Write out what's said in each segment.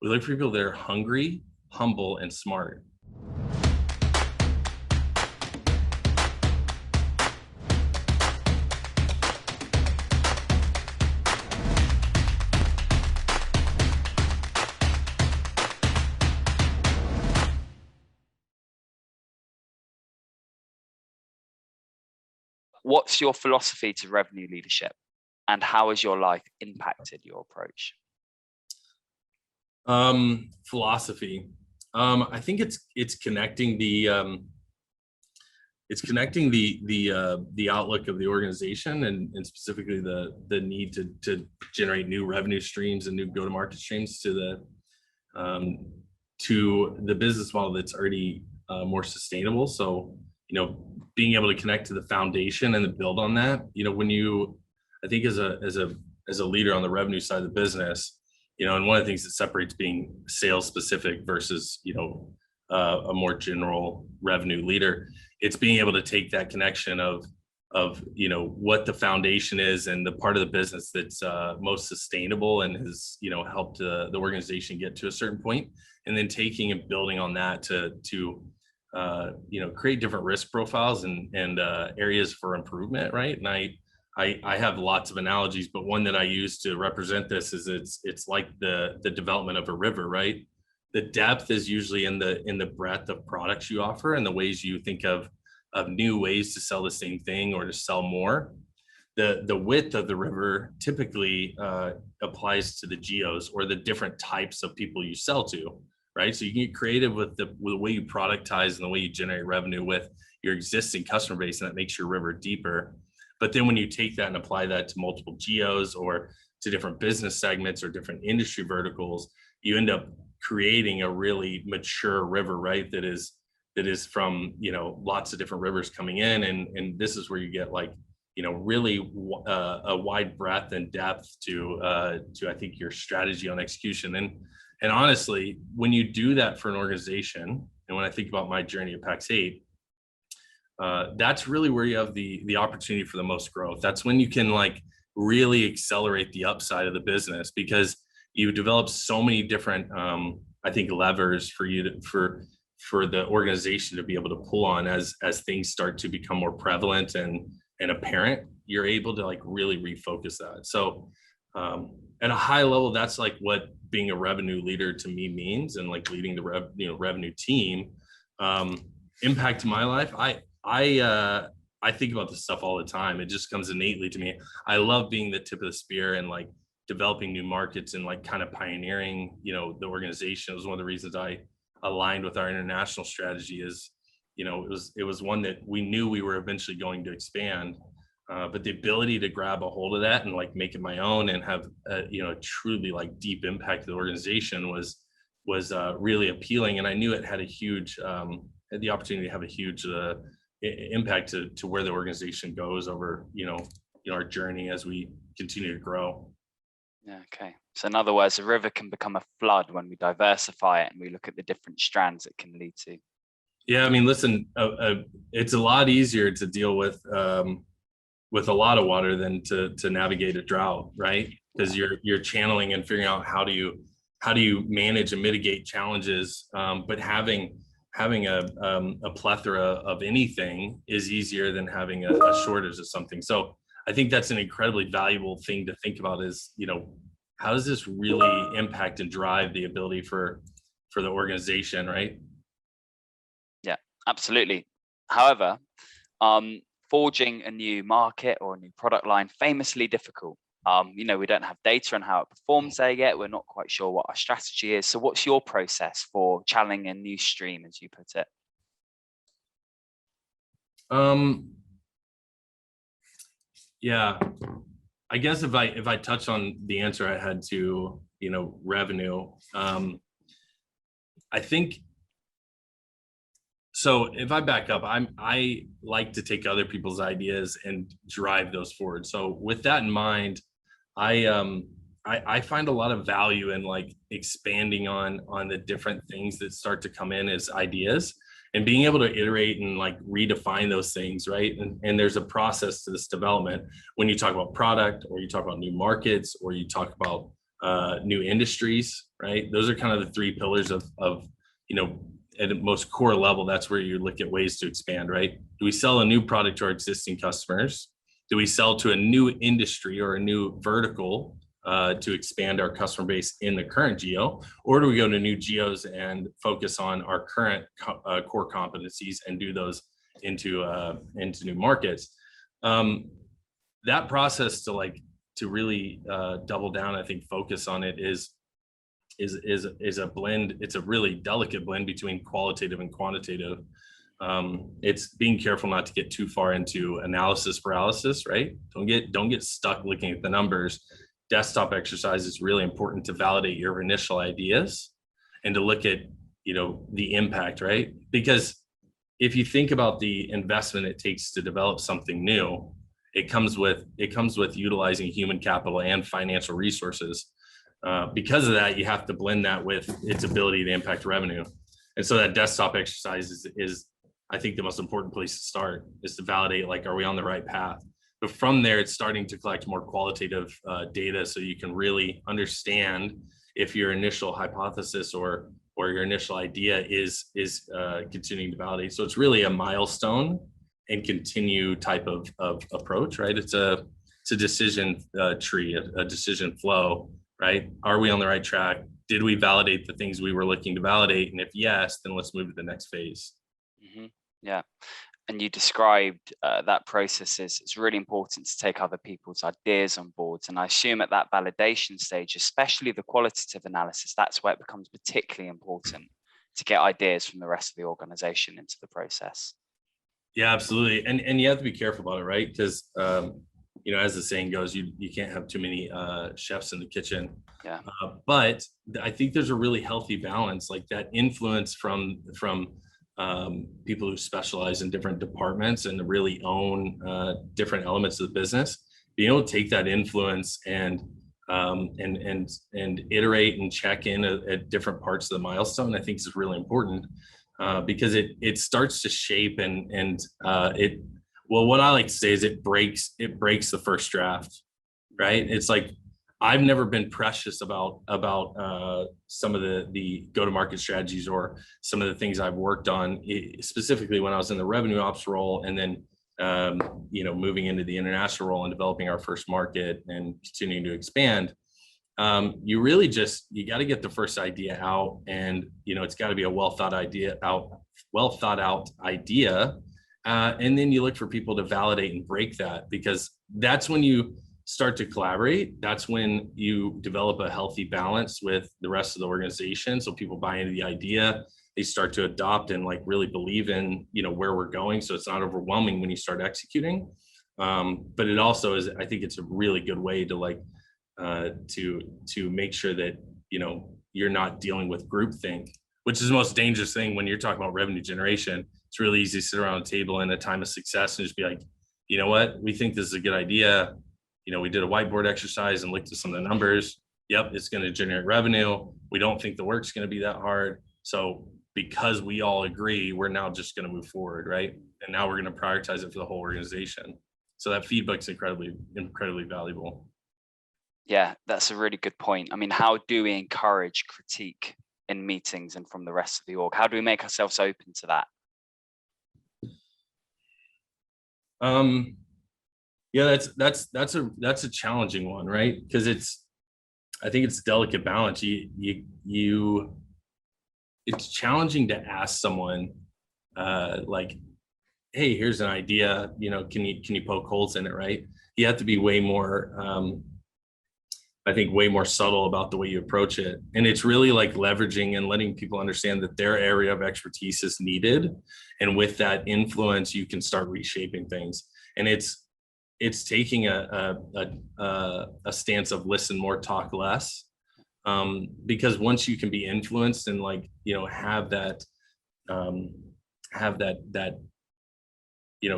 We look for people that are hungry, humble, and smart. What's your philosophy to revenue leadership, and how has your life impacted your approach? Philosophy. I think it's connecting the outlook of the organization and specifically the need to generate new revenue streams and new go-to-market streams to the business model that's already more sustainable. So, being able to connect to the foundation and then build on that, I think as a leader on the revenue side of the business, and one of the things that separates being sales specific versus, a more general revenue leader, it's being able to take that connection of what the foundation is and the part of the business that's most sustainable and has, helped the organization get to a certain point, and then taking and building on that to create different risk profiles and areas for improvement, right? And I have lots of analogies, but one that I use to represent this is it's like the development of a river, right? The depth is usually in the breadth of products you offer and the ways you think of new ways to sell the same thing or to sell more. The width of the river typically applies to the geos or the different types of people you sell to, right? So you can get creative with the way you productize and the way you generate revenue with your existing customer base, and that makes your river deeper. But then when you take that and apply that to multiple geos or to different business segments or different industry verticals, you end up creating a really mature river, right? That is from, lots of different rivers coming in. And this is where you get really a wide breadth and depth to I think your strategy on execution. And honestly, when you do that for an organization, and when I think about my journey at Pax8, that's really where you have the opportunity for the most growth. That's when you can really accelerate the upside of the business, because you develop so many different, I think, levers for you for the organization to be able to pull on as things start to become more prevalent and apparent. You're able to really refocus that. So at a high level, that's what being a revenue leader to me means, and leading the revenue team. Impact to my life. I think about this stuff all the time. It just comes innately to me. I love being the tip of the spear and developing new markets and kind of pioneering, the organization. It was one of the reasons I aligned with our international strategy. Is, it was one that we knew we were eventually going to expand, but the ability to grab a hold of that and make it my own and have a truly deep impact to the organization was really appealing. And I knew it had a huge had the opportunity to have a huge impact to where the organization goes over our journey as we continue to grow. Yeah, okay. So in other words, a river can become a flood when we diversify it and we look at the different strands it can lead to. Yeah, I mean, listen, it's a lot easier to deal with a lot of water than to navigate a drought, right? Because you're channeling and figuring out how do you manage and mitigate challenges, but having a plethora of anything is easier than having a shortage of something. So I think that's an incredibly valuable thing to think about is, how does this really impact and drive the ability for the organization, right? Yeah, absolutely. However, forging a new market or a new product line, famously difficult. We don't have data on how it performs there yet. We're not quite sure what our strategy is. So what's your process for channeling a new stream, as you put it? Yeah, I guess if I touch on the answer I had to, revenue, I think, so if I back up, I like to take other people's ideas and drive those forward. So with that in mind, I find a lot of value in expanding on the different things that start to come in as ideas and being able to iterate and redefine those things, right? And there's a process to this development when you talk about product, or you talk about new markets, or you talk about new industries, right? Those are kind of the three pillars of at the most core level. That's where you look at ways to expand, right? Do we sell a new product to our existing customers? Do we sell to a new industry or a new vertical to expand our customer base in the current geo? Or do we go to new geos and focus on our current core competencies and do those into new markets? That process to really double down, I think, focus on it is a blend. It's a really delicate blend between qualitative and quantitative. It's being careful not to get too far into analysis paralysis, right? Don't get stuck looking at the numbers. Desktop exercise is really important to validate your initial ideas and to look at the impact, right? Because if you think about the investment it takes to develop something new, it comes with utilizing human capital and financial resources. Because of that, you have to blend that with its ability to impact revenue. And so that desktop exercise is I think the most important place to start, is to validate, like, are we on the right path? But from there, it's starting to collect more qualitative data, so you can really understand if your initial hypothesis or your initial idea is continuing to validate. So it's really a milestone and continue type of approach, right? It's a decision tree, a decision flow, right? Are we on the right track? Did we validate the things we were looking to validate? And if yes, then let's move to the next phase. Mm-hmm. Yeah. And you described that process is it's really important to take other people's ideas on board. And I assume at that validation stage, especially the qualitative analysis, that's where it becomes particularly important to get ideas from the rest of the organization into the process. Yeah, absolutely. And you have to be careful about it, right? Because as the saying goes, you can't have too many chefs in the kitchen. Yeah. But I think there's a really healthy balance, like that influence from people who specialize in different departments and really own different elements of the business. Being able to take that influence and iterate and check in at different parts of the milestone, I think is really important because it starts to shape well, what I like to say is it breaks the first draft, right? It's like, I've never been precious about some of the go-to-market strategies or some of the things I've worked on, specifically when I was in the revenue ops role, and then moving into the international role and developing our first market and continuing to expand. You really you got to get the first idea out, and it's got to be a well thought out idea. And then you look for people to validate and break that, because that's when you start to collaborate. That's when you develop a healthy balance with the rest of the organization. So people buy into the idea, they start to adopt and really believe in, where we're going. So it's not overwhelming when you start executing. But it also is, I think it's a really good way to to make sure that, you're not dealing with groupthink, which is the most dangerous thing when you're talking about revenue generation. It's really easy to sit around a table in a time of success and just be like, you know what, we think this is a good idea. We did a whiteboard exercise and looked at some of the numbers. Yep, it's going to generate revenue. We don't think the work's going to be that hard. So because we all agree, we're now just going to move forward, right? And now we're going to prioritize it for the whole organization. So that feedback's incredibly, incredibly valuable. Yeah, that's a really good point. I mean, how do we encourage critique in meetings and from the rest of the org? How do we make ourselves open to that? Yeah, that's a challenging one, right? Because I think it's a delicate balance. It's challenging to ask someone like, hey, here's an idea, can you poke holes in it, right? You have to be way more I think way more subtle about the way you approach it. And it's really like leveraging and letting people understand that their area of expertise is needed. And with that influence, you can start reshaping things. And it's taking a stance of listen more, talk less. Because once you can be influenced and have that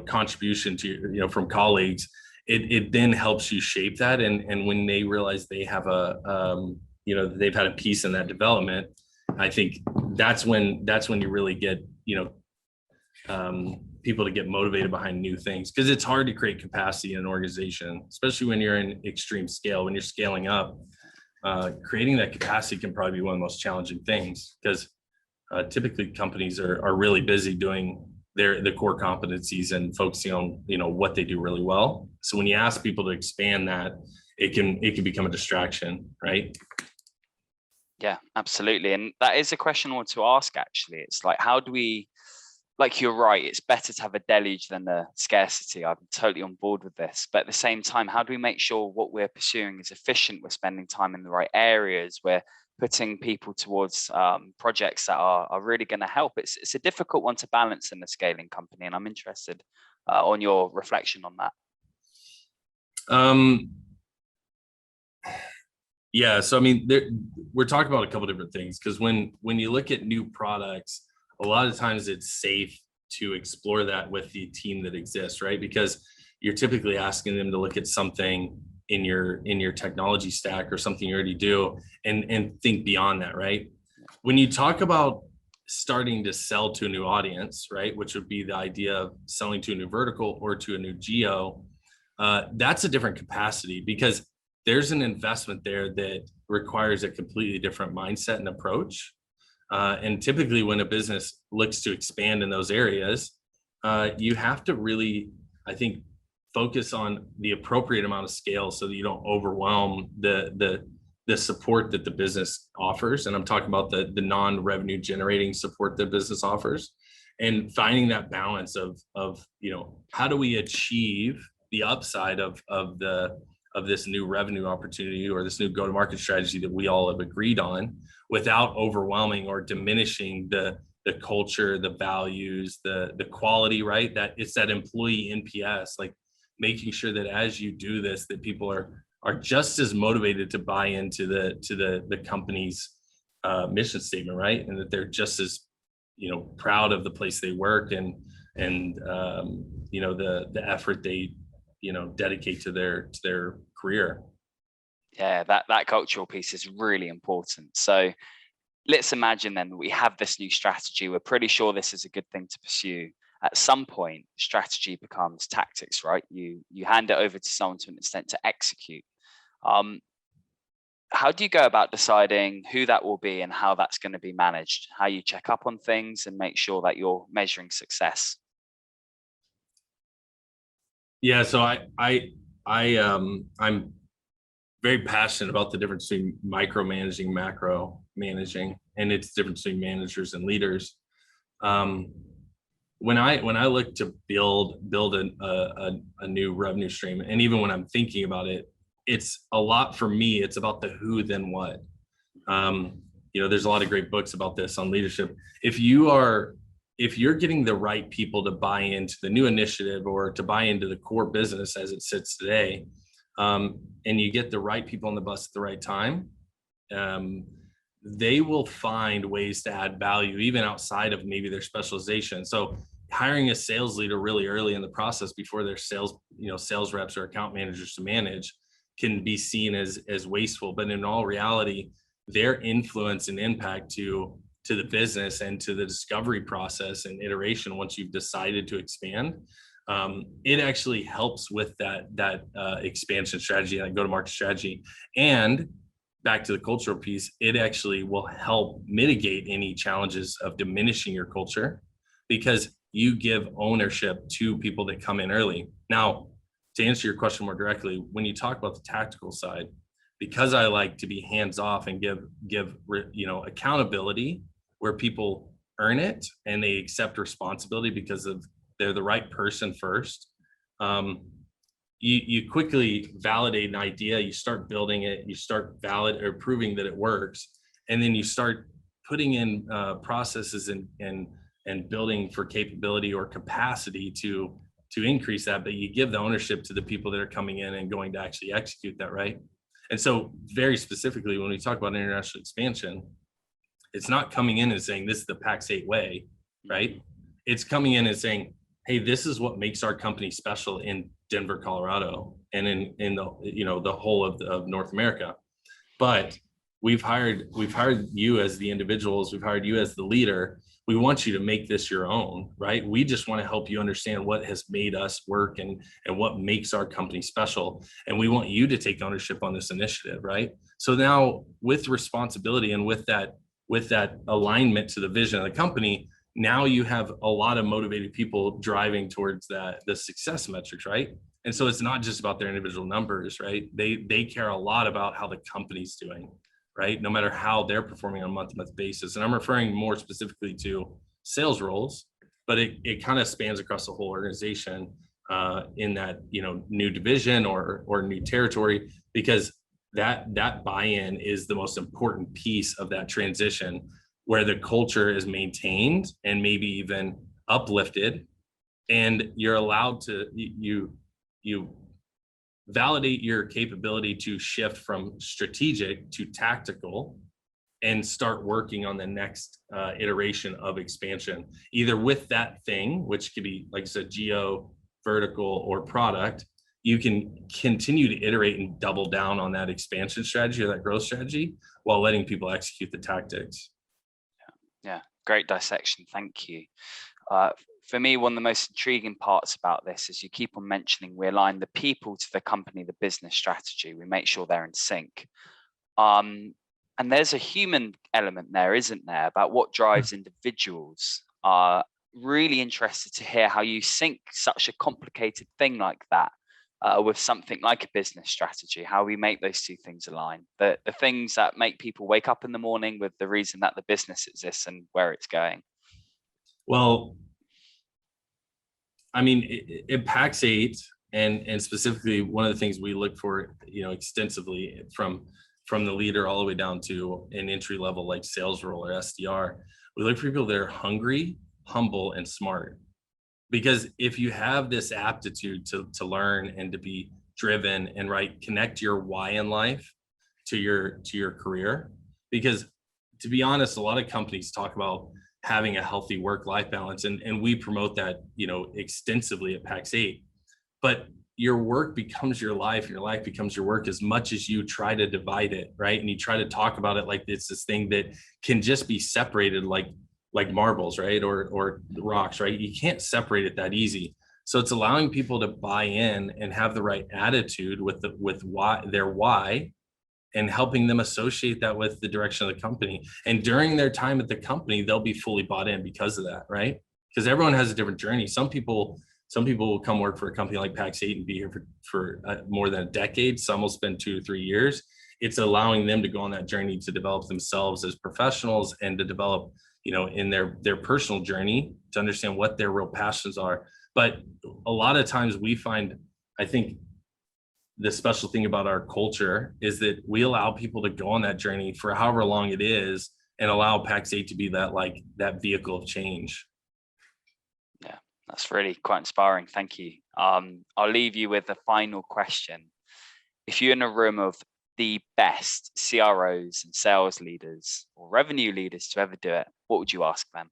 contribution to, from colleagues, it then helps you shape that. And when they realize they have they've had a piece in that development, I think that's when you really get, people to get motivated behind new things, because it's hard to create capacity in an organization, especially when you're in extreme scale. When you're scaling up, creating that capacity can probably be one of the most challenging things, because typically companies are really busy doing the core competencies and focusing on, what they do really well. So when you ask people to expand that, it can become a distraction, right? Yeah, absolutely. And that is a question I want to ask, actually. It's like, how do we, like, you're right, it's better to have a deluge than a scarcity. I'm totally on board with this. But at the same time, how do we make sure what we're pursuing is efficient? We're spending time in the right areas. We're putting people towards projects that are really going to help. It's a difficult one to balance in a scaling company. And I'm interested on your reflection on that. Yeah, so I mean, we're talking about a couple different things, because when you look at new products, a lot of times it's safe to explore that with the team that exists, right? Because you're typically asking them to look at something in your technology stack or something you already do, and think beyond that, right? When you talk about starting to sell to a new audience, right, which would be the idea of selling to a new vertical or to a new geo, that's a different capacity, because there's an investment there that requires a completely different mindset and approach. And typically when a business looks to expand in those areas, you have to really, I think, focus on the appropriate amount of scale so that you don't overwhelm the support that the business offers. And I'm talking about the non-revenue generating support that business offers, and finding that balance of how do we achieve the upside of this new revenue opportunity or this new go-to-market strategy that we all have agreed on, without overwhelming or diminishing the culture, the values, the quality, right? That it's that employee NPS, like making sure that as you do this, that people are just as motivated to buy into the company's mission statement, right? And that they're just as proud of the place they work, and the effort they dedicate to their career. Yeah, that cultural piece is really important. So let's imagine then that we have this new strategy. We're pretty sure this is a good thing to pursue. At some point, strategy becomes tactics, right? You hand it over to someone to an extent to execute. How do you go about deciding who that will be and how that's going to be managed? How you check up on things and make sure that you're measuring success? Yeah, so I'm very passionate about the difference between micromanaging, macro managing, and it's the difference between managers and leaders. When I look to build a new revenue stream, and even when I'm thinking about it, it's a lot for me. It's about the who, then what. There's a lot of great books about this on leadership. If you're getting the right people to buy into the new initiative or to buy into the core business as it sits today, and you get the right people on the bus at the right time, they will find ways to add value even outside of maybe their specialization. So hiring a sales leader really early in the process before their sales reps or account managers to manage can be seen as wasteful. But in all reality, their influence and impact to the business and to the discovery process and iteration, once you've decided to expand, it actually helps with that expansion strategy, that go-to-market strategy. And back to the cultural piece, it actually will help mitigate any challenges of diminishing your culture, because you give ownership to people that come in early. Now, to answer your question more directly, when you talk about the tactical side, because I like to be hands off and give accountability where people earn it and they accept responsibility because of they're the right person first. You quickly validate an idea, you start building it, you start proving that it works, and then you start putting in processes and building for capability or capacity to increase that. But you give the ownership to the people that are coming in and going to actually execute that, right? And so very specifically, when we talk about international expansion, it's not coming in and saying this is the PAX 8 way, right? It's coming in and saying, hey, this is what makes our company special in Denver, Colorado, and in the whole of North America. But we've hired you as the individuals, we've hired you as the leader. We want you to make this your own, right? We just want to help you understand what has made us work and what makes our company special. And we want you to take ownership on this initiative, right? So now with responsibility and with that alignment to the vision of the company, now you have a lot of motivated people driving towards the success metrics, right? And so it's not just about their individual numbers, right? They care a lot about how the company's doing, right? No matter how they're performing on a month-to-month basis. And I'm referring more specifically to sales roles, but it kind of spans across the whole organization in that, new division or new territory, because that buy-in is the most important piece of that transition, where the culture is maintained and maybe even uplifted, and you're allowed to you validate your capability to shift from strategic to tactical and start working on the next iteration of expansion, either with that thing, which could be, like I said, geo, vertical, or product. You can continue to iterate and double down on that expansion strategy or that growth strategy while letting people execute the tactics. Yeah, great dissection. Thank you. For me, one of the most intriguing parts about this is you keep on mentioning we align the people to the company, the business strategy. We make sure they're in sync. And there's a human element there, isn't there, about what drives individuals. Really interested to hear how you sync such a complicated thing like that with something like a business strategy, how we make those two things align, the things that make people wake up in the morning with the reason that the business exists and where it's going. Well, I mean, it PAX 8, and specifically one of the things we look for, extensively from the leader all the way down to an entry level like sales role or SDR, we look for people that are hungry, humble, and smart. Because if you have this aptitude to learn and to be driven and connect your why in life to your career. Because to be honest, a lot of companies talk about having a healthy work-life balance, and we promote that, extensively at PAX 8. But your work becomes your life, and your life becomes your work as much as you try to divide it, right? And you try to talk about it like it's this thing that can just be separated like marbles, right? Or rocks, right? You can't separate it that easy. So it's allowing people to buy in and have the right attitude with their why, and helping them associate that with the direction of the company. And during their time at the company, they'll be fully bought in because of that, right? Because everyone has a different journey. Some people will come work for a company like PAX 8 and be here for more than a decade. Some will spend 2 to 3 years. It's allowing them to go on that journey to develop themselves as professionals and to develop, in their personal journey, to understand what their real passions are. But a lot of times we find, I think, the special thing about our culture is that we allow people to go on that journey for however long it is, and allow PAX 8 to be that vehicle of change. Yeah, that's really quite inspiring. Thank you. I'll leave you with a final question. If you're in a room of the best CROs and sales leaders or revenue leaders to ever do it, what would you ask them?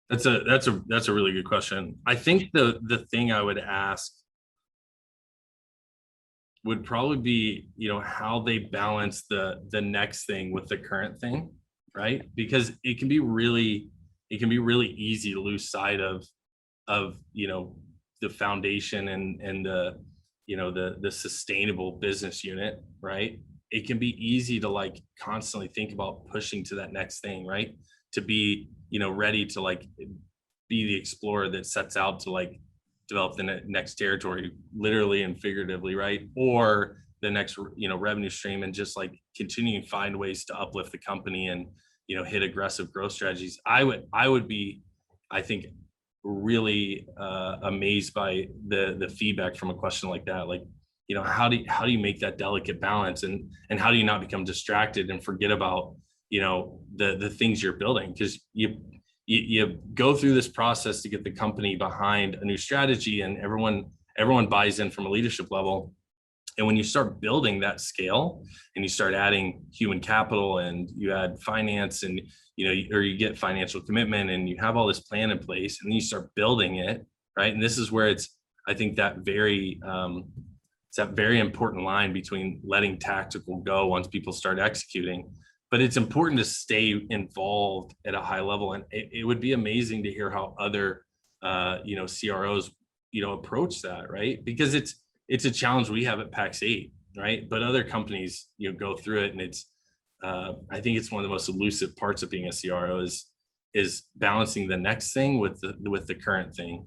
That's a really good question. I think the thing I would ask would probably be, how they balance the next thing with the current thing, right? Because it can be really easy to lose sight of the foundation and the sustainable business unit, right? It can be easy to constantly think about pushing to that next thing, right? To be, ready to be the explorer that sets out to develop the next territory, literally and figuratively, right? Or the next, revenue stream, and just continuing to find ways to uplift the company and, hit aggressive growth strategies. I would be, I think, really amazed by the feedback from a question like that. How do you make that delicate balance, and how do you not become distracted and forget about the things you're building? Because you go through this process to get the company behind a new strategy, and everyone buys in from a leadership level. And when you start building that scale and you start adding human capital, and you add finance, and or you get financial commitment, and you have all this plan in place, and then you start building it, right? And this is where it's, I think, that very important line between letting tactical go once people start executing. But it's important to stay involved at a high level. And it would be amazing to hear how other CROs approach that, right? Because it's a challenge we have at PAX 8, right? But other companies, go through it, and I think it's one of the most elusive parts of being a CRO is balancing the next thing with the current thing.